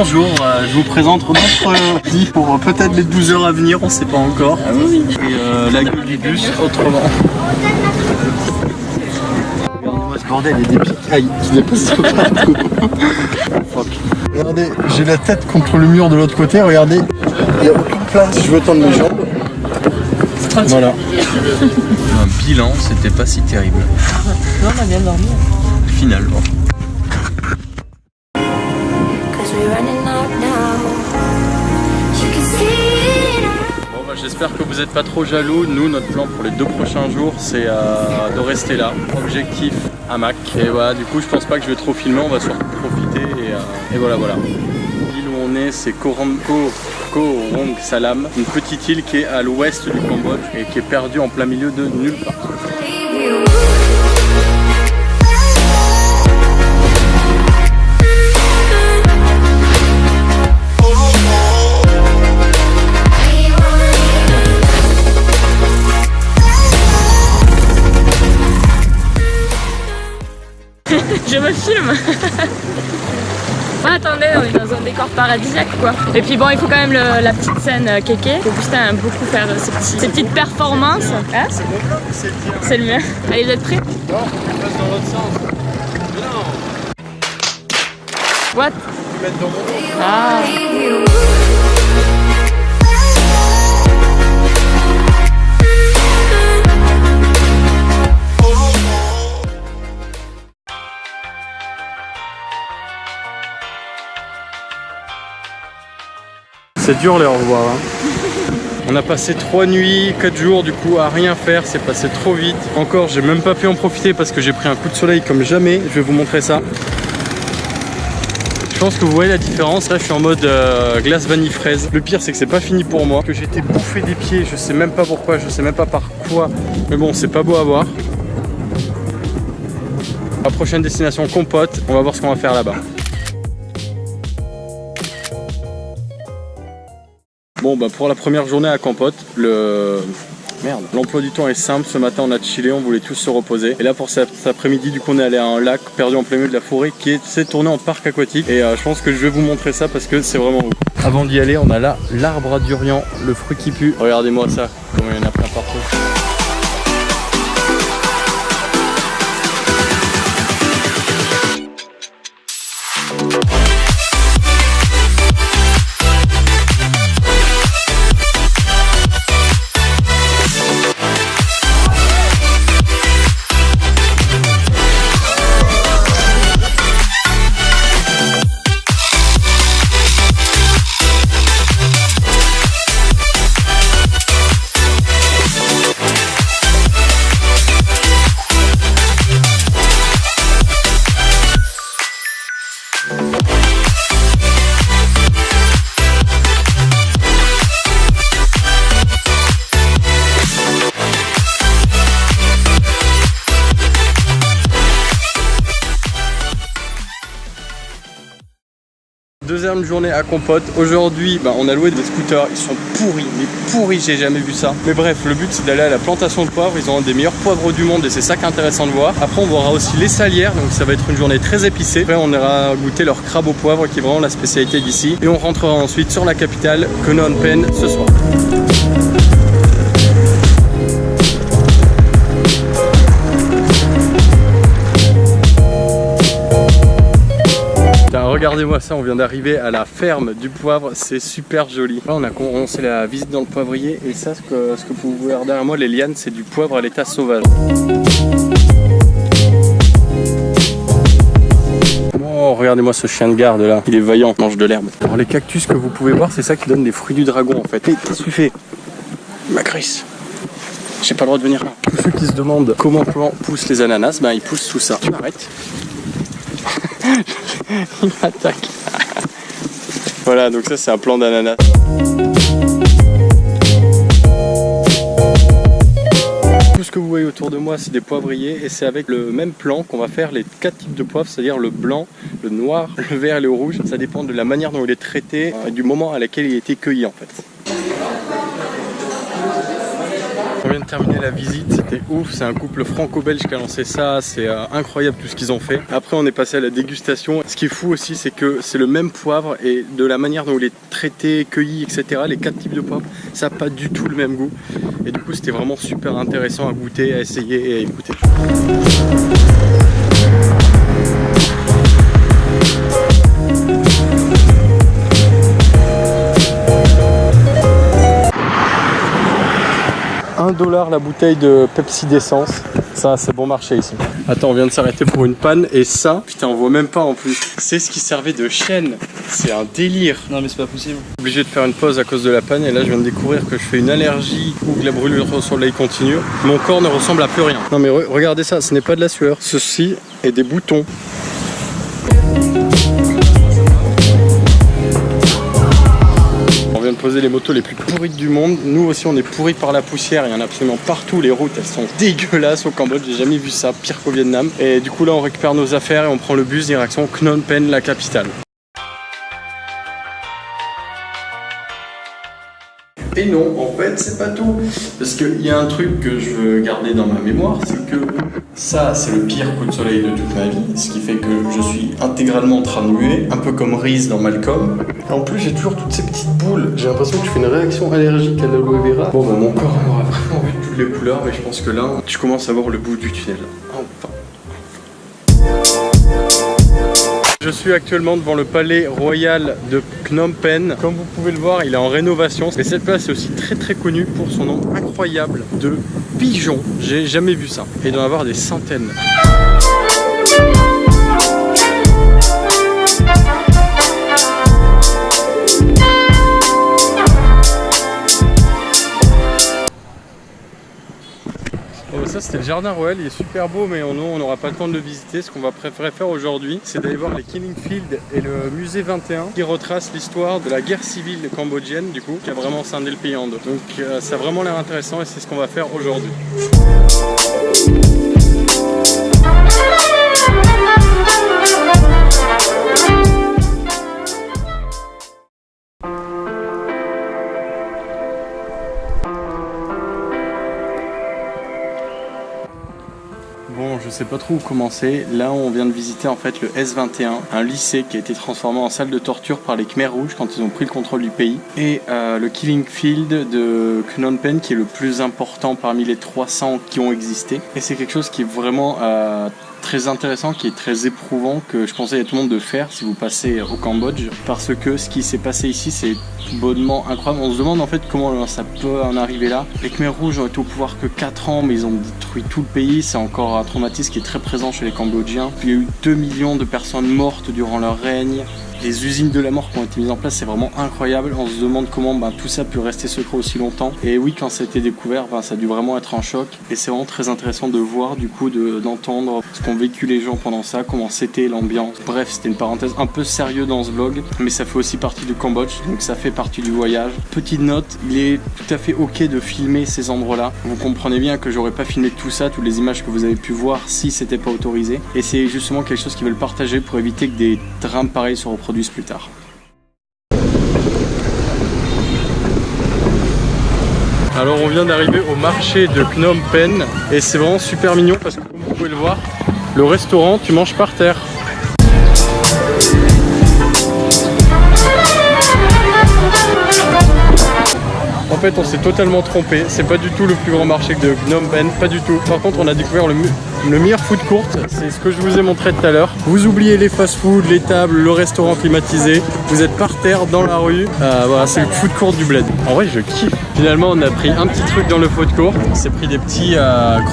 Bonjour, je vous présente notre vie pour peut-être les 12 heures à venir, on sait pas encore. Ah oui. Et la gueule du bus autrement. Regardez-moi ce bordel, il y a des picailles qui dépassent partout. Fuck. Regardez, j'ai la tête contre le mur de l'autre côté, regardez, il n'y a aucune place. Je veux tendre mes jambes. Voilà. Un bilan, c'était pas si terrible. Non, on a bien dormi. Finalement. Bon bah, j'espère que vous n'êtes pas trop jaloux. Nous, notre plan pour les 2 prochains jours, c'est de rester là. Objectif hamac. Et voilà, du coup, je pense pas que je vais trop filmer. On va surtout profiter et voilà. L'île où on est, c'est Korong Salam, une petite île qui est à l'ouest du Cambodge et qui est perdue en plein milieu de nulle part. Je me filme. Ah, attendez, on est dans un décor paradisiaque quoi. Et puis bon, il faut quand même la petite scène kéké. Augustin aime beaucoup faire ces petites performances. Hein? C'est mon plan ou c'est le tien? C'est le mien. Allez, vous êtes prêts? Non, je passe dans l'autre sens. Mais non. What? Je vais mettre dans mon dos. Ah. C'est dur les au revoir. Hein. On a passé 3 nuits, 4 jours du coup à rien faire, c'est passé trop vite. Encore, j'ai même pas pu en profiter parce que j'ai pris un coup de soleil comme jamais. Je vais vous montrer ça. Je pense que vous voyez la différence. Là, je suis en mode glace vanille fraise. Le pire, c'est que c'est pas fini pour moi. Que j'ai été bouffé des pieds, je sais même pas pourquoi, je sais même pas par quoi. Mais bon, c'est pas beau à voir. La prochaine destination, Compote. On va voir ce qu'on va faire là-bas. Bon bah pour la première journée à Compote, l'emploi du temps est simple. Ce matin on a chillé, on voulait tous se reposer. Et là pour cet après-midi du coup on est allé à un lac perdu en plein milieu de la forêt qui s'est tourné en parc aquatique. Et je pense que je vais vous montrer ça parce que c'est vraiment beau. Avant d'y aller on a là l'arbre à durian, le fruit qui pue. Regardez-moi ça, comment il y en a plein partout. Deuxième journée à Compote. Aujourd'hui, on a loué des scooters. Ils sont pourris, mais pourris, j'ai jamais vu ça. Mais bref, le but c'est d'aller à la plantation de poivre. Ils ont un des meilleurs poivres du monde et c'est ça qui est intéressant de voir. Après, on verra aussi les salières, donc ça va être une journée très épicée. Après, on ira goûter leur crabe au poivre qui est vraiment la spécialité d'ici. Et on rentrera ensuite sur la capitale, Phnom Penh, ce soir. Regardez-moi ça, on vient d'arriver à la ferme du poivre, c'est super joli. Là, on a commencé la visite dans le poivrier et ça, ce que vous pouvez voir derrière moi, les lianes, c'est du poivre à l'état sauvage. Oh, regardez-moi ce chien de garde là, il est vaillant, mange de l'herbe. Alors les cactus que vous pouvez voir, c'est ça qui donne les fruits du dragon en fait. Et qu'est-ce que tu fais? Macris, j'ai pas le droit de venir là. Tous ceux qui se demandent comment poussent les ananas, ils poussent sous ça. Tu m'arrêtes? Il m'attaque. Voilà, donc ça c'est un plant d'ananas. Tout ce que vous voyez autour de moi c'est des poivriers et c'est avec le même plant qu'on va faire les 4 types de poivre, c'est-à-dire le blanc, le noir, le vert et le rouge. Ça dépend de la manière dont il est traité et du moment à laquelle il a été cueilli en fait. vient de terminer la visite, c'était ouf, c'est un couple franco-belge qui a lancé ça, c'est incroyable tout ce qu'ils ont fait. Après on est passé à la dégustation. Ce qui est fou aussi, c'est que c'est le même poivre et de la manière dont il est traité, cueilli, etc. Les 4 types de poivre, ça n'a pas du tout le même goût. Et du coup c'était vraiment super intéressant à goûter, à essayer et à écouter. $1 la bouteille de Pepsi d'essence. Ça, c'est bon marché ici. Attends, on vient de s'arrêter pour une panne et ça, putain, on voit même pas en plus. C'est ce qui servait de chaîne. C'est un délire. Non mais c'est pas possible. Obligé de faire une pause à cause de la panne et là, je viens de découvrir que je fais une allergie ou que la brûlure au soleil continue. Mon corps ne ressemble à plus rien. Non mais regardez ça, ce n'est pas de la sueur. Ceci est des boutons. On vient de poser les motos les plus pourrites du monde. Nous aussi on est pourris par la poussière, il y en a absolument partout. Les routes elles sont dégueulasses au Cambodge, j'ai jamais vu ça, pire qu'au Vietnam. Et du coup là on récupère nos affaires et on prend le bus direction Phnom Penh, la capitale. Et non, en fait, c'est pas tout. Parce qu'il y a un truc que je veux garder dans ma mémoire, c'est que ça, c'est le pire coup de soleil de toute ma vie. Ce qui fait que je suis intégralement en train de muer, un peu comme Reese dans Malcolm. Et en plus, j'ai toujours toutes ces petites boules. J'ai l'impression que je fais une réaction allergique à l'aloe vera. Bon, bah, mon corps aura vraiment vu toutes les couleurs, mais je pense que là, tu commences à voir le bout du tunnel. Enfin. Je suis actuellement devant le palais royal de Phnom Penh. Comme vous pouvez le voir, il est en rénovation. Et cette place est aussi très connue pour son nombre incroyable de pigeons. J'ai jamais vu ça. Et il doit y en avoir des centaines. Oh, ça c'était le jardin royal, il est super beau mais on n'aura pas le temps de le visiter. Ce qu'on va préférer faire aujourd'hui, c'est d'aller voir les Killing Fields et le musée 21 qui retrace l'histoire de la guerre civile cambodgienne du coup, qui a vraiment scindé le pays en deux. Donc ça a vraiment l'air intéressant et c'est ce qu'on va faire aujourd'hui. Bon, je sais pas trop où commencer. Là, on vient de visiter en fait le S21, un lycée qui a été transformé en salle de torture par les Khmers rouges quand ils ont pris le contrôle du pays. Et le Killing Field de Phnom Penh qui est le plus important parmi les 300 qui ont existé. Et c'est quelque chose qui est vraiment très intéressant, qui est très éprouvant, que je conseille à tout le monde de faire si vous passez au Cambodge, parce que ce qui s'est passé ici c'est bonnement incroyable. On se demande en fait comment ça peut en arriver là. Les Khmers rouges ont été au pouvoir que 4 ans mais ils ont détruit tout le pays, c'est encore un traumatisme qui est très présent chez les Cambodgiens. Il y a eu 2 millions de personnes mortes durant leur règne. Les usines de la mort qui ont été mises en place, c'est vraiment incroyable. On se demande comment tout ça peut rester secret aussi longtemps. Et oui, quand ça a été découvert, ça a dû vraiment être un choc. Et c'est vraiment très intéressant de voir, du coup, d'entendre ce qu'ont vécu les gens pendant ça, comment c'était l'ambiance. Bref, c'était une parenthèse un peu sérieuse dans ce vlog, mais ça fait aussi partie du Cambodge, donc ça fait partie du voyage. Petite note, il est tout à fait ok de filmer ces endroits-là. Vous comprenez bien que j'aurais pas filmé tout ça, toutes les images que vous avez pu voir si c'était pas autorisé. Et c'est justement quelque chose qu'ils veulent partager pour éviter que des drames pareils se reproduisent plus tard. Alors on vient d'arriver au marché de Phnom Penh et c'est vraiment super mignon parce que comme vous pouvez le voir, le restaurant tu manges par terre. En fait on s'est totalement trompé, c'est pas du tout le plus grand marché de Phnom Penh, pas du tout. Par contre on a découvert le meilleur food court, c'est ce que je vous ai montré tout à l'heure. Vous oubliez les fast-food, les tables, le restaurant climatisé, vous êtes par terre dans la rue, voilà c'est le food court du bled. En vrai je kiffe. Finalement on a pris un petit truc dans le food court, on s'est pris des petits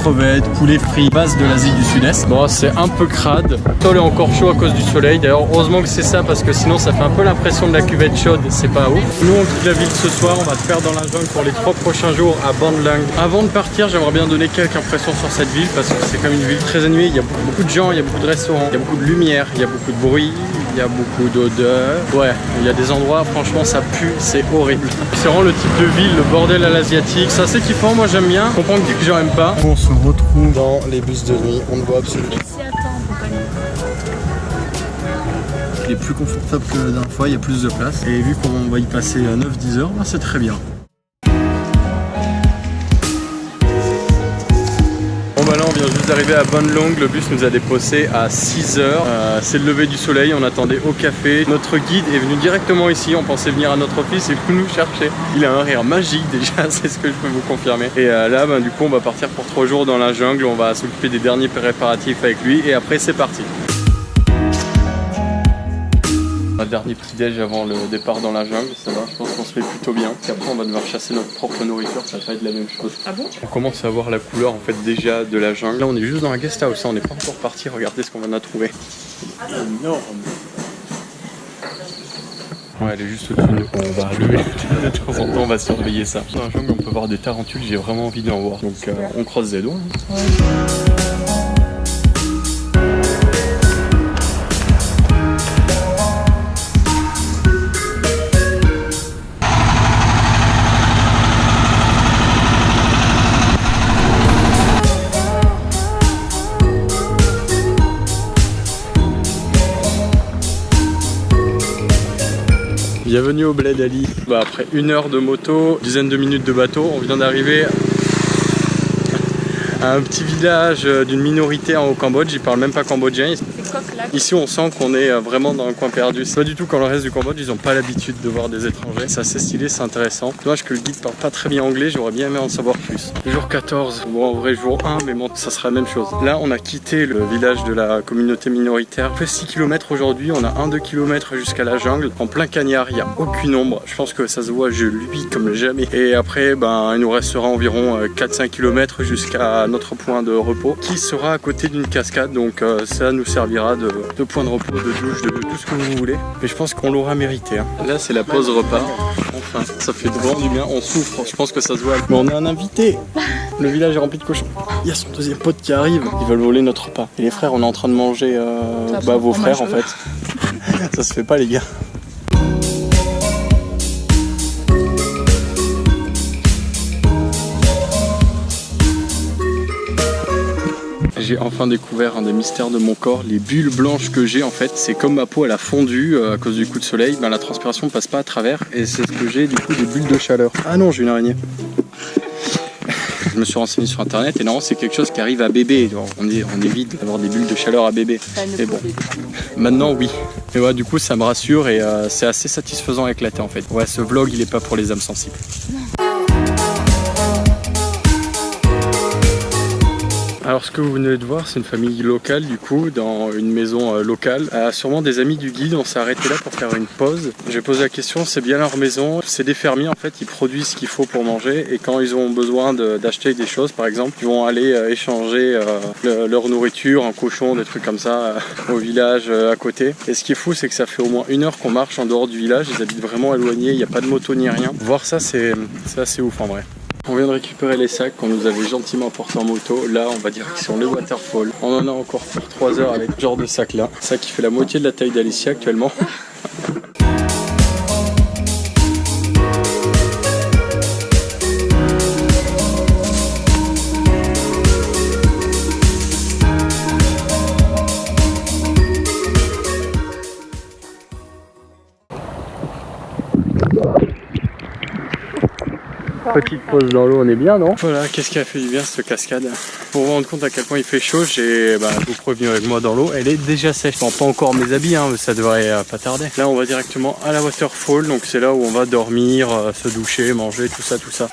crevettes, poulets frits, base de l'Asie du Sud-Est. Bon c'est un peu crade, le sol est encore chaud à cause du soleil, d'ailleurs heureusement que c'est ça parce que sinon ça fait un peu l'impression de la cuvette chaude, c'est pas ouf. Nous on quitte la ville ce soir, on va te faire dans la jungle pour les 3 prochains jours à Ban Lang. Avant de partir j'aimerais bien donner quelques impressions sur cette ville parce que c'est quand même une ville très animée, il y a beaucoup de gens, il y a beaucoup de restaurants, il y a beaucoup de lumière, il y a beaucoup de bruit, il y a beaucoup d'odeurs. Ouais, il y a des endroits, franchement ça pue, c'est horrible. C'est vraiment le type de ville, le bordel à l'asiatique, c'est assez kiffant, moi j'aime bien. Je comprends que que j'aime pas. On se retrouve dans les bus de nuit, on ne voit absolument. Il est plus confortable que la dernière fois, il y a plus de place. Et vu qu'on va y passer 9-10 heures, c'est très bien. Bon bah là on vient juste d'arriver à Bonlong, le bus nous a déposé à 6h. C'est le lever du soleil, on attendait au café. Notre guide est venu directement ici, on pensait venir à notre office et vous nous chercher. Il a un rire magique déjà, c'est ce que je peux vous confirmer. Et là bah, du coup on va partir pour 3 jours dans la jungle, on va s'occuper des derniers préparatifs avec lui et après c'est parti. Un dernier petit déj avant le départ dans la jungle, ça va, je pense qu'on se fait plutôt bien. Et après on va devoir chasser notre propre nourriture, ça va pas être la même chose. Ah bon? On commence à voir la couleur en fait déjà de la jungle. Là on est juste dans un guest house, on n'est pas encore parti, regardez ce qu'on en a trouvé. C'est énorme. Ouais, elle est juste au-dessus de nous. On va lever de temps en temps, on va surveiller ça. Dans la jungle on peut voir des tarentules, j'ai vraiment envie d'en voir. Donc on croise les doigts. Hein. Ouais. Bienvenue au Bled Ali. Bah, après 1 heure de moto, dizaine de minutes de bateau, on vient d'arriver à un petit village d'une minorité au Cambodge, ils parlent même pas cambodgien. Ici on sent qu'on est vraiment dans un coin perdu. C'est pas du tout comme le reste du Cambodge, ils ont pas l'habitude de voir des étrangers. C'est assez stylé, c'est intéressant. Dommage que le guide parle pas très bien anglais, j'aurais bien aimé en savoir plus. Jour 14, bon en vrai jour 1, mais bon ça sera la même chose. Là on a quitté le village de la communauté minoritaire. On fait 6 km aujourd'hui, on a 1-2 km jusqu'à la jungle. En plein cagnard, il n'y a aucune ombre. Je pense que ça se voit, je luis comme jamais. Et après, ben, il nous restera environ 4-5 km jusqu'à notre point de repos qui sera à côté d'une cascade. Donc ça nous servira de point de repos, de douche, de tout ce que vous voulez. Mais je pense qu'on l'aura mérité. Hein. Là c'est la pause repas. Enfin, ça fait vraiment du bien. On souffre, je pense que ça se voit. Mais on a un invité. Le village est rempli de cochons. Il y a son deuxième pote qui arrive. Ils veulent voler notre repas. Et les frères, on est en train de manger vos frères en fait. Ça se fait pas les gars. J'ai enfin découvert un des mystères de mon corps, les bulles blanches que j'ai en fait, c'est comme ma peau elle a fondu à cause du coup de soleil, ben, la transpiration passe pas à travers et c'est ce que j'ai du coup des bulles de chaleur. Ah non, j'ai une araignée. Je me suis renseigné sur internet et normalement c'est quelque chose qui arrive à bébé, on évite d'avoir des bulles de chaleur à bébé. Et bon, maintenant oui. Mais ouais, du coup ça me rassure et c'est assez satisfaisant à éclater en fait. Ouais, ce vlog il est pas pour les âmes sensibles. Alors ce que vous venez de voir, c'est une famille locale du coup, dans une maison locale. Sûrement des amis du guide, on s'est arrêté là pour faire une pause. J'ai posé la question, c'est bien leur maison, c'est des fermiers en fait, ils produisent ce qu'il faut pour manger et quand ils ont besoin d'acheter des choses par exemple, ils vont aller échanger leur nourriture, un cochon, des trucs comme ça au village à côté. Et ce qui est fou, c'est que ça fait au moins 1 heure qu'on marche en dehors du village, ils habitent vraiment éloignés, il n'y a pas de moto ni rien. Voir ça, c'est assez ouf en vrai. On vient de récupérer les sacs qu'on nous avait gentiment apportés en moto. Là, on va direction les waterfalls. On en a encore pour 3 heures avec ce genre de sac là. Ça qui fait la moitié de la taille d'Alicia actuellement. Petite pause dans l'eau, on est bien, non? Voilà, qu'est-ce qui a fait du bien cette cascade? Pour vous rendre compte à quel point il fait chaud, j'ai vous prévenu avec moi dans l'eau. Elle est déjà sèche. Bon, pas encore mes habits, hein, mais ça devrait pas tarder. Là, on va directement à la waterfall, donc c'est là où on va dormir, se doucher, manger, tout ça, tout ça.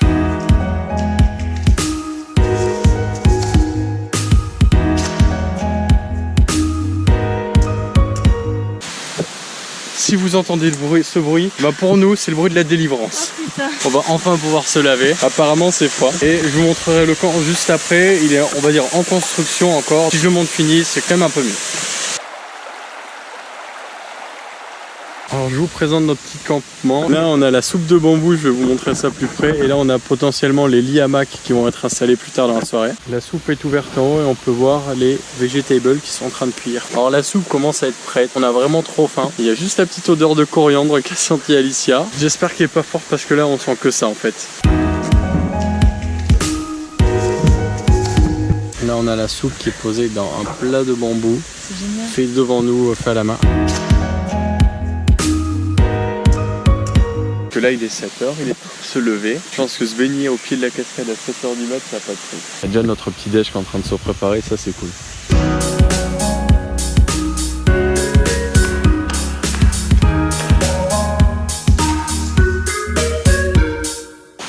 Si vous entendez ce bruit, bah pour nous c'est le bruit de la délivrance. Oh, on va enfin pouvoir se laver. Apparemment c'est froid. Et je vous montrerai le camp juste après. Il est, on va dire, en construction encore. Si je le montre fini, c'est quand même un peu mieux. Alors je vous présente notre petit campement. Là on a la soupe de bambou, je vais vous montrer ça plus près. Et là on a potentiellement les lits hamacs qui vont être installés plus tard dans la soirée. La soupe est ouverte en haut et on peut voir les vegetables qui sont en train de cuire. Alors la soupe commence à être prête, on a vraiment trop faim. Il y a juste la petite odeur de coriandre qu'a senti Alicia. J'espère qu'elle est pas forte parce que là on sent que ça en fait. Là on a la soupe qui est posée dans un plat de bambou. C'est génial. Fait devant nous, fait à la main. Là il est 7h, il est se lever. Je pense que se baigner au pied de la cascade à 7h du mat, ça n'a pas de prix. Il y a déjà notre petit déj qui est en train de se préparer, ça c'est cool.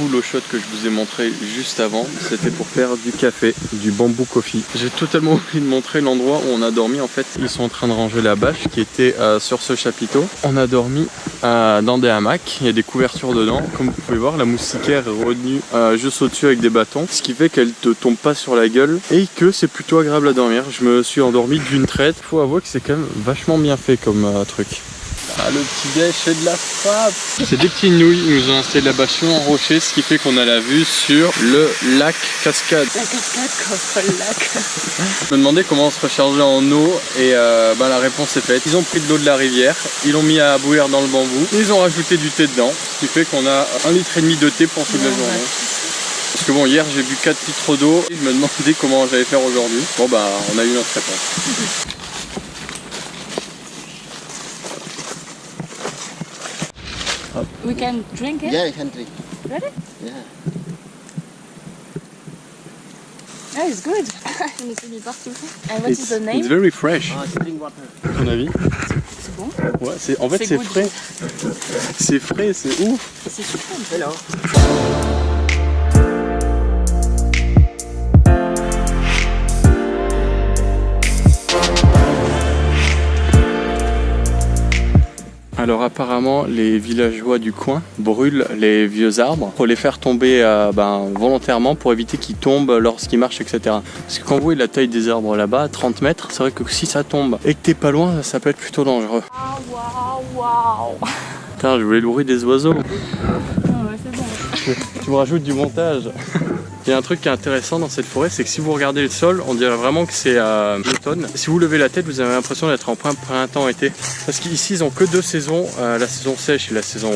L'eau chaude que je vous ai montré juste avant, c'était pour faire du café, du bamboo coffee. J'ai totalement oublié de montrer l'endroit où on a dormi. En fait, ils sont en train de ranger la bâche qui était sur ce chapiteau. On a dormi dans des hamacs, il y a des couvertures dedans. Comme vous pouvez voir, la moustiquaire est retenue juste au-dessus avec des bâtons, ce qui fait qu'elle te tombe pas sur la gueule et que c'est plutôt agréable à dormir. Je me suis endormi d'une traite. Faut avouer que c'est quand même vachement bien fait comme truc. Ah, le petit déj, c'est de la frappe. C'est des petites nouilles, ils nous ont installé la bâche en rocher, ce qui fait qu'on a la vue sur le lac cascade. La cascade contre le lac. Je me demandais comment on se rechargeait en eau et la réponse est faite. Ils ont pris de l'eau de la rivière, ils l'ont mis à bouillir dans le bambou, ils ont rajouté du thé dedans, ce qui fait qu'on a 1,5 litre de thé pour toute la journée. Parce que bon, hier j'ai bu 4 litres d'eau, je me demandais comment j'allais faire aujourd'hui. Bon bah, on a eu notre réponse. We can drink it? Yeah, you can drink. Really? Yeah. Ah, it's good. Je me suis mis partout. And what is the name? It's very fresh. Spring water. À ton avis? C'est bon? Ouais, en fait c'est good. frais. C'est frais, c'est ouf. C'est super. Hello. Alors apparemment les villageois du coin brûlent les vieux arbres pour les faire tomber volontairement pour éviter qu'ils tombent lorsqu'ils marchent, etc. Parce que quand vous voyez la taille des arbres là-bas, 30 mètres, c'est vrai que si ça tombe et que t'es pas loin, ça peut être plutôt dangereux. Ah, waouh. Putain, je voulais le bruit des oiseaux. Ah ouais, c'est bon. Tu me rajoutes du montage. Il y a un truc qui est intéressant dans cette forêt, c'est que si vous regardez le sol, on dirait vraiment que c'est l'automne. Si vous levez la tête, vous avez l'impression d'être en plein printemps-été. Parce qu'ici, ils ont que 2 saisons, la saison sèche et la saison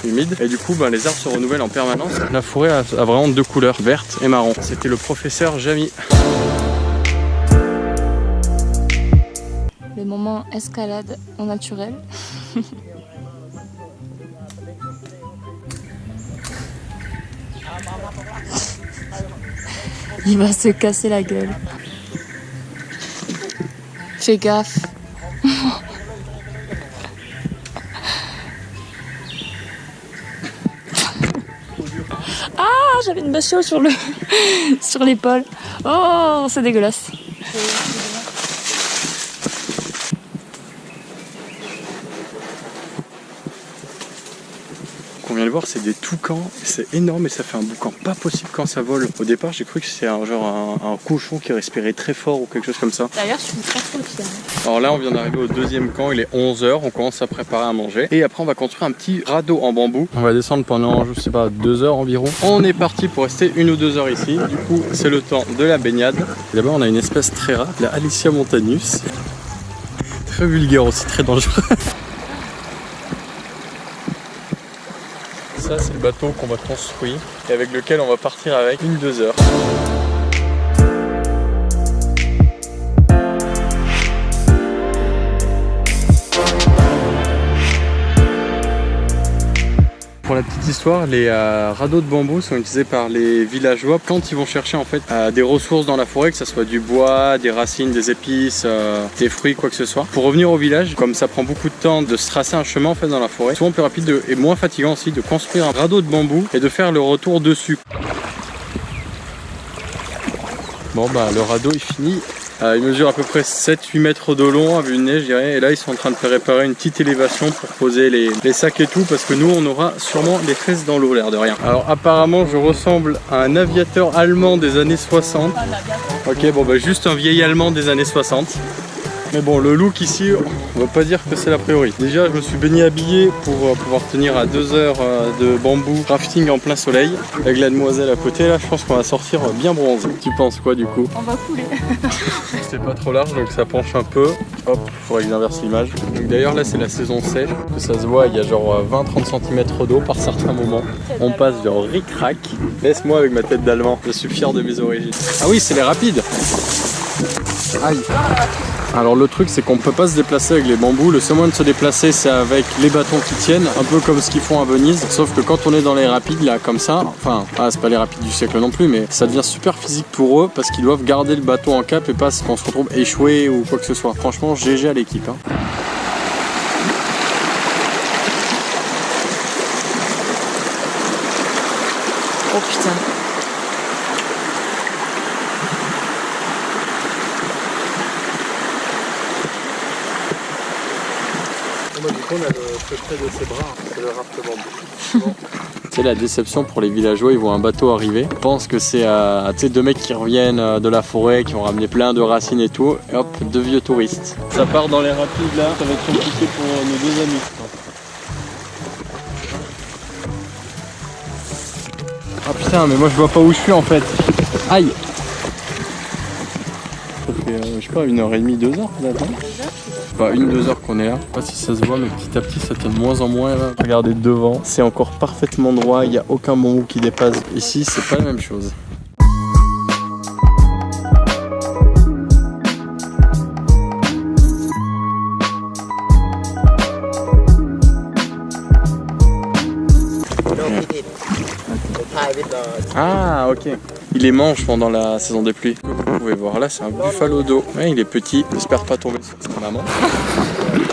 humide. Et du coup, les arbres se renouvellent en permanence. La forêt a vraiment 2 couleurs, verte et marron. C'était le professeur Jamy. Le moment escalade au naturel. Il va se casser la gueule. Fais gaffe. Ah, j'avais une bâche sur sur l'épaule. Oh, c'est dégueulasse. On vient de voir, c'est des toucans, c'est énorme et ça fait un boucan pas possible quand ça vole. Au départ, j'ai cru que c'était un cochon qui respirait très fort ou quelque chose comme ça. D'ailleurs, je suis très fière. Alors là, on vient d'arriver au 2e camp, il est 11h, on commence à préparer à manger. Et après, on va construire un petit radeau en bambou. On va descendre pendant, je sais pas, 2 heures environ. On est parti pour rester 1 ou 2 heures ici. Du coup, c'est le temps de la baignade. Et là-bas, on a une espèce très rare, la Alicia montanus. Très vulgaire aussi, très dangereux. Ça, c'est le bateau qu'on va construire et avec lequel on va partir avec 1-2 heures. Pour la petite histoire, les radeaux de bambou sont utilisés par les villageois quand ils vont chercher en fait des ressources dans la forêt, que ce soit du bois, des racines, des épices, des fruits, quoi que ce soit. Pour revenir au village, comme ça prend beaucoup de temps de se tracer un chemin en fait dans la forêt, souvent plus rapide et moins fatigant aussi de construire un radeau de bambou et de faire le retour dessus. Bon le radeau est fini. Il mesure à peu près 7-8 mètres de long avec une neige, je dirais. Et là, ils sont en train de préparer une petite élévation pour poser les sacs et tout. Parce que nous, on aura sûrement les fesses dans l'eau, l'air de rien. Alors, apparemment, je ressemble à un aviateur allemand des années 60. Ok, juste un vieil allemand des années 60. Mais bon, le look ici, on va pas dire que c'est l'a priori. Déjà, je me suis baigné habillé pour pouvoir tenir à 2 heures de bambou rafting en plein soleil. Avec la demoiselle à côté, là, je pense qu'on va sortir bien bronzé. Tu penses quoi du coup? On va couler. C'est pas trop large, donc ça penche un peu. Hop, faudrait que j'inverse l'image. D'ailleurs, là, c'est la saison sèche. Que ça se voit, il y a genre 20-30 cm d'eau par certains moments. On passe genre ric-rac. Laisse-moi avec ma tête d'allemand. Je suis fier de mes origines. Ah oui, c'est les rapides. Aïe. Alors le truc c'est qu'on peut pas se déplacer avec les bambous, le seul moyen de se déplacer c'est avec les bâtons qui tiennent, un peu comme ce qu'ils font à Venise, sauf que quand on est dans les rapides là comme ça, enfin c'est pas les rapides du siècle non plus, mais ça devient super physique pour eux parce qu'ils doivent garder le bateau en cap et pas qu'on se retrouve échoué ou quoi que ce soit. Franchement GG à l'équipe hein. Oh putain. Du coup, on a le secret de ses bras, c'est le raft bambou. C'est la déception pour les villageois, ils voient un bateau arriver, ils pensent que c'est deux mecs qui reviennent de la forêt, qui ont ramené plein de racines et tout, et hop, deux vieux touristes. Ça part dans les rapides là, ça va être compliqué pour nos deux amis. Ah putain, mais moi je vois pas où je suis en fait. Aïe! Ça fait, je sais pas, 1h30, 2h là-dedans. Pas 1-2 heures qu'on est là. Je sais pas si ça se voit, mais petit à petit ça tient de moins en moins là. Regardez devant, c'est encore parfaitement droit, il n'y a aucun bambou qui dépasse. Ici, c'est pas la même chose. Ah ok. Il les mange pendant la saison des pluies. Vous pouvez voir là, c'est un buffalo d'eau. Ouais, il est petit, j'espère pas tomber sur sa maman.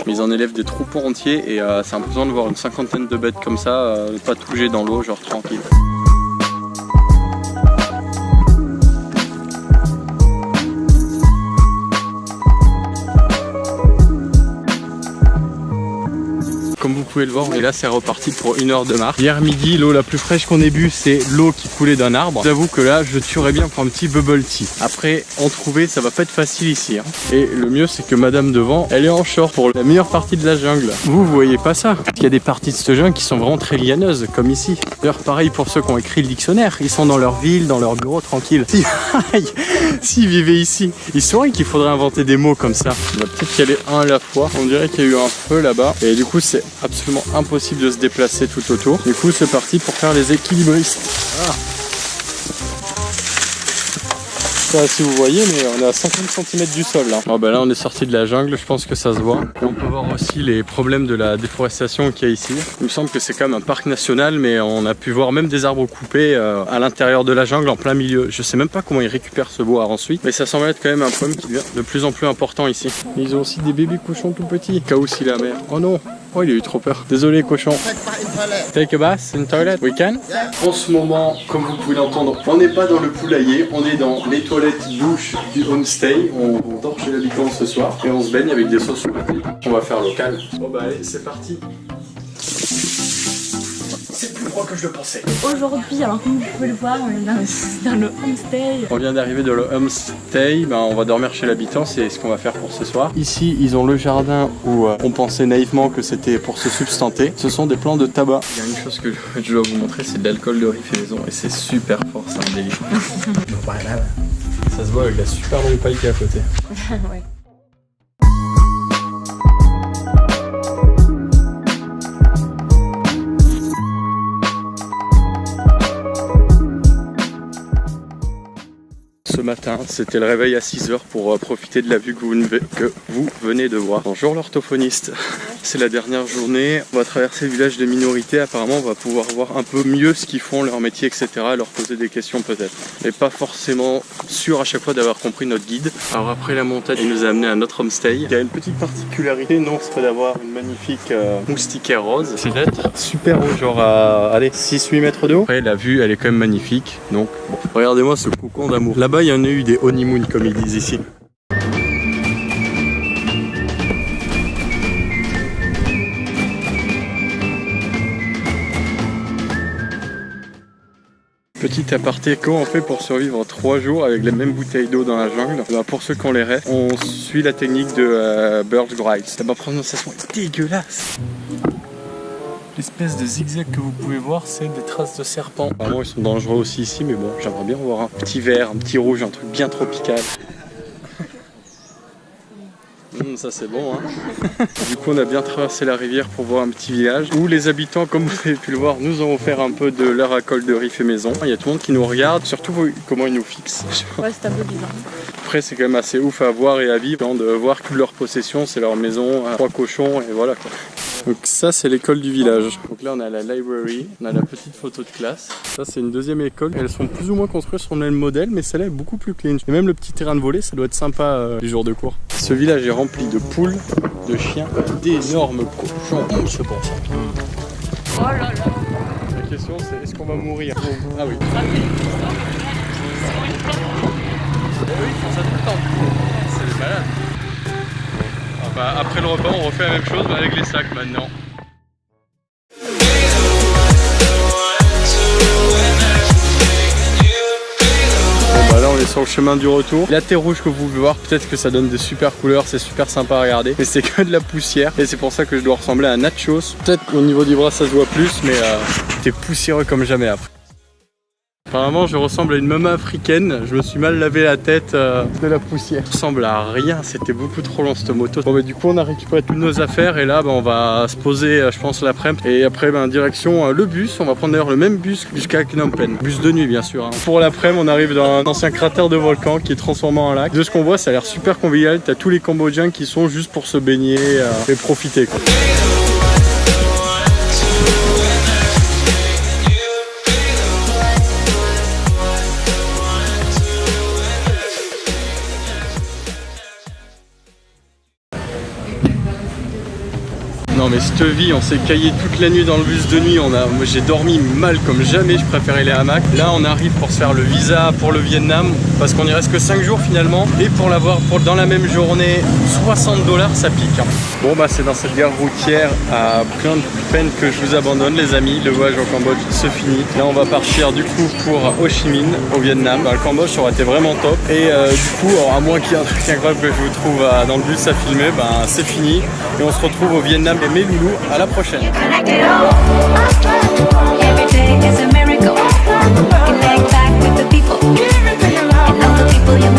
Mais ils en élèvent des troupeaux entiers et c'est impressionnant de voir une cinquantaine de bêtes comme ça, pas toucher dans l'eau, genre tranquille. Comme vous pouvez le voir, et là c'est reparti pour 1 heure de marche. Hier midi, l'eau la plus fraîche qu'on ait bu, c'est l'eau qui coulait d'un arbre. J'avoue que là, je tuerais bien pour un petit bubble tea. Après, en trouver, ça va pas être facile ici. Hein. Et le mieux, c'est que madame devant, elle est en short pour la meilleure partie de la jungle. Vous voyez pas ça. Il y a des parties de cette jungle qui sont vraiment très lianeuses, comme ici. D'ailleurs, pareil pour ceux qui ont écrit le dictionnaire. Ils sont dans leur ville, dans leur bureau, tranquille. S'ils vivaient ici, ils sauraient qu'il faudrait inventer des mots comme ça. On va peut-être y aller un à la fois. On dirait qu'il y a eu un feu là-bas. Et du coup, c'est absolument impossible de se déplacer tout autour. Du coup, c'est parti pour faire les équilibristes. Ah. Je sais pas si vous voyez, mais on est à 50 cm du sol là. Oh, bah là, on est sorti de la jungle, je pense que ça se voit. Et on peut voir aussi les problèmes de la déforestation qu'il y a ici. Il me semble que c'est quand même un parc national, mais on a pu voir même des arbres coupés à l'intérieur de la jungle, en plein milieu. Je sais même pas comment ils récupèrent ce bois ensuite, mais ça semble être quand même un problème qui devient de plus en plus important ici. Ils ont aussi des bébés cochons tout petits. Cas où si la mer. Oh non! Oh, il a eu trop peur. Désolé, cochon. Take a bath in toilet. We can? En ce moment, comme vous pouvez l'entendre, on n'est pas dans le poulailler, on est dans les toilettes douches du homestay. On dort chez l'habitant ce soir et on se baigne avec des sauces sur la tête. On va faire local. Bon bah allez, c'est parti. C'est plus froid que je le pensais. Aujourd'hui, alors comme vous pouvez le voir, on est dans le homestay. On vient d'arriver dans le homestay, on va dormir chez l'habitant, c'est ce qu'on va faire pour ce soir. Ici, ils ont le jardin où on pensait naïvement que c'était pour se substanter. Ce sont des plants de tabac. Il y a une chose que je dois vous montrer, c'est de l'alcool de riz fait maison et c'est super fort, c'est un délire. Ça se voit avec la super longue paille qui est à côté. Ouais. Ce matin, c'était le réveil à 6 h pour profiter de la vue que vous venez de voir. Bonjour l'orthophoniste. C'est la dernière journée, on va traverser le village de minorités. Apparemment, on va pouvoir voir un peu mieux ce qu'ils font, leur métier, etc. Leur poser des questions peut-être. Mais pas forcément sûr à chaque fois d'avoir compris notre guide. Alors après la montagne, il nous a amené à notre homestay. Il y a une petite particularité, non, c'est d'avoir une magnifique moustiquaire rose. C'est d'être super haut, genre à 6-8 mètres de haut. Après, la vue, elle est quand même magnifique. Donc, bon, regardez-moi ce cocon d'amour. Là-bas, il y en a eu des honeymoon, comme ils disent ici. Petit aparté, comment on fait pour survivre 3 jours avec les mêmes bouteilles d'eau dans la jungle? Pour ceux qui ont les rêves, on suit la technique de Birch Grice. Ma prononciation est dégueulasse. L'espèce de zigzag que vous pouvez voir, c'est des traces de serpents. Apparemment, ils sont dangereux aussi ici, mais bon, j'aimerais bien voir un petit vert, un petit rouge, un truc bien tropical. ça c'est bon. Hein. Du coup on a bien traversé la rivière pour voir un petit village où les habitants, comme vous avez pu le voir, nous ont offert un peu de leur récolte de riz fait maison. Il y a tout le monde qui nous regarde, surtout comment ils nous fixent. Ouais, c'est un peu bizarre. Après c'est quand même assez ouf à voir et à vivre, de voir que leur possession c'est leur maison, 3 cochons et voilà quoi. Donc ça c'est l'école du village. Donc là on a la library, on a la petite photo de classe. Ça c'est une deuxième école. Elles sont plus ou moins construites sur le même modèle, mais celle-là est beaucoup plus clean. Et même le petit terrain de volley, ça doit être sympa les jours de cours. Ce village est rempli de poules, de chiens, d'énormes cochons. C'est bon ça. Oh là là. La question c'est est-ce qu'on va mourir? Ah oui. Oui, ils font ça tout le temps. C'est des malades. Enfin, après le repas, on refait la même chose mais avec les sacs maintenant. Bon bah là on est sur le chemin du retour. La terre rouge que vous pouvez voir, peut-être que ça donne des super couleurs, c'est super sympa à regarder. Mais c'est que de la poussière et c'est pour ça que je dois ressembler à un nachos. Peut-être qu'au niveau du bras ça se voit plus, mais t'es poussiéreux comme jamais après. Apparemment je ressemble à une maman africaine, je me suis mal lavé la tête de la poussière. Ça ressemble à rien, c'était beaucoup trop long cette moto. Bon bah du coup on a récupéré toutes nos affaires et là bah, on va se poser je pense l'après-midi. Et après bah, direction le bus, on va prendre d'ailleurs le même bus jusqu'à Phnom Penh. Bus de nuit bien sûr. Hein. Pour l'après-midi on arrive dans un ancien cratère de volcan qui est transformé en lac. De ce qu'on voit ça a l'air super convivial, t'as tous les Cambodgiens qui sont juste pour se baigner et profiter quoi. Non mais cette vie, on s'est caillé toute la nuit dans le bus de nuit, moi j'ai dormi mal comme jamais, je préférais les hamacs. Là on arrive pour se faire le visa pour le Vietnam, parce qu'on y reste que 5 jours finalement, et pour l'avoir dans la même journée, 60 $, ça pique. Hein. Bon bah c'est dans cette gare routière à Phnom Penh que je vous abandonne les amis, le voyage au Cambodge se finit. Là on va partir du coup pour Ho Chi Minh au Vietnam. Bah, le Cambodge ça aurait été vraiment top, et du coup, alors, à moins qu'il y ait un truc incroyable que je vous trouve dans le bus à filmer, bah, c'est fini, et on se retrouve au Vietnam. Mes loulous, à la prochaine. Every day is a miracle. Connect back with the people. And all the people you